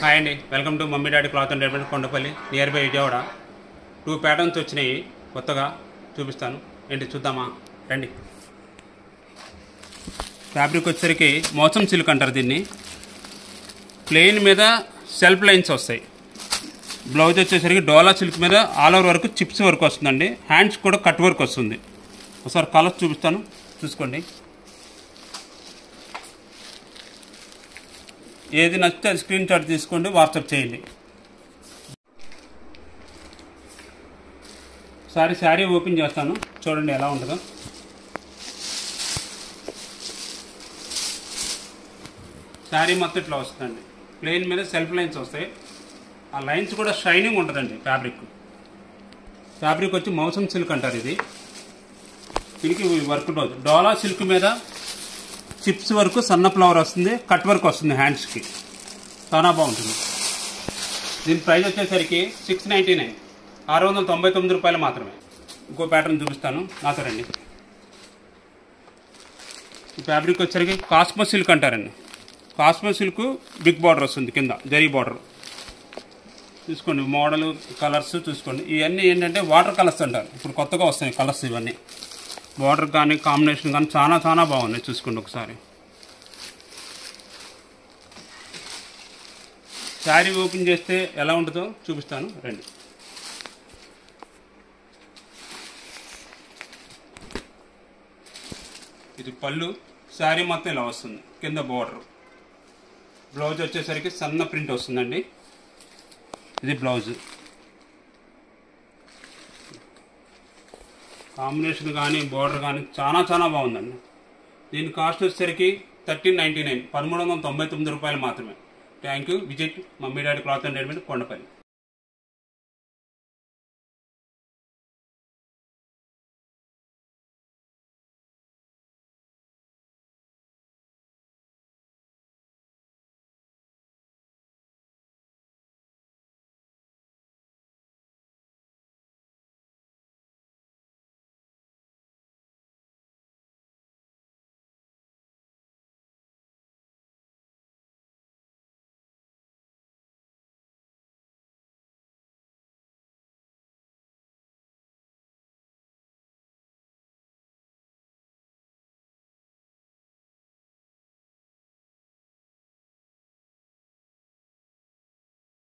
Hi అండి, welcome to mummy daddy cloth and readymade Kondapalli near by Vijayawada. 2 patterns వచ్చినాయి కొత్తగా, చూపిస్తాను. ఏంటి చూద్దామా, రండి. ఫ్యాబ్రిక్ వచ్చేసరికి మోసం సిల్క్ అంటారు దీన్ని. ప్లెయిన్ మీద సెల్ఫ్ లైన్స్ వస్తాయి. బ్లౌజ్ వచ్చేసరికి డోలా సిల్క్ మీద ఆల్ ఓవర్ వరకు చిప్స్ వర్క్ వస్తుందండి. హ్యాండ్స్ కూడా కట్ వర్క్ వస్తుంది. ఒకసారి కలర్స్ చూపిస్తాను, చూసుకోండి. ఏది నచ్చితే అది స్క్రీన్ షాట్ తీసుకోండి, వాట్సాప్ చేయండి. శారీ ఓపెన్ చేస్తాను, చూడండి ఎలా ఉంటుందో. శారీ మొత్తం ఇట్లా వస్తుందండి. ప్లెయిన్ మీద సెల్ఫ్ లైన్స్ వస్తాయి. ఆ లైన్స్ కూడా షైనింగ్ ఉంటుందండి. ఫ్యాబ్రిక్ వచ్చి మౌసం సిల్క్ అంటారు. దీనికి వర్క్ ఉంటుంది. డోలా సిల్క్ మీద చిప్స్ వరకు సన్న ఫ్లవర్ వస్తుంది, కట్ వర్క్ వస్తుంది హ్యాండ్స్కి. చాలా బాగుంటుంది. దీని ప్రైస్ వచ్చేసరికి 699, 699 రూపాయలు మాత్రమే. ఇంకో ప్యాటర్న్ చూపిస్తాను, నాతో రండి. ఈ ఫ్యాబ్రిక్ వచ్చేసరికి కాస్మో సిల్క్ అంటారండి. కాస్మో సిల్క్ బిగ్ బార్డర్ వస్తుంది, కింద జరీ బార్డర్. చూసుకోండి, మోడల్ కలర్స్ చూసుకోండి. ఇవన్నీ ఏంటంటే వాటర్ కలర్స్ అంటారు. ఇప్పుడు కొత్తగా వస్తాయి కలర్స్. ఇవన్నీ బార్డర్ కానీ కాంబినేషన్ కానీ చాలా చాలా బాగున్నాయి. చూసుకోండి ఒకసారి. శారీ ఓపెన్ చేస్తే ఎలా ఉంటుందో చూపిస్తాను, రండి. ఇది పళ్ళు. శారీ మొత్తం ఇలా వస్తుంది, కింద బార్డర్. బ్లౌజ్ వచ్చేసరికి సన్న ప్రింట్ వస్తుందండి. ఇది బ్లౌజ్. కాంబినేషన్ కానీ బార్డర్ కానీ చాలా చాలా బాగుందండి. దీని కాస్ట్ వచ్చేసరికి 1399, 1399 రూపాయలు మాత్రమే. Thank you. Visit mummy daddy cloth and readymade Kondapalli.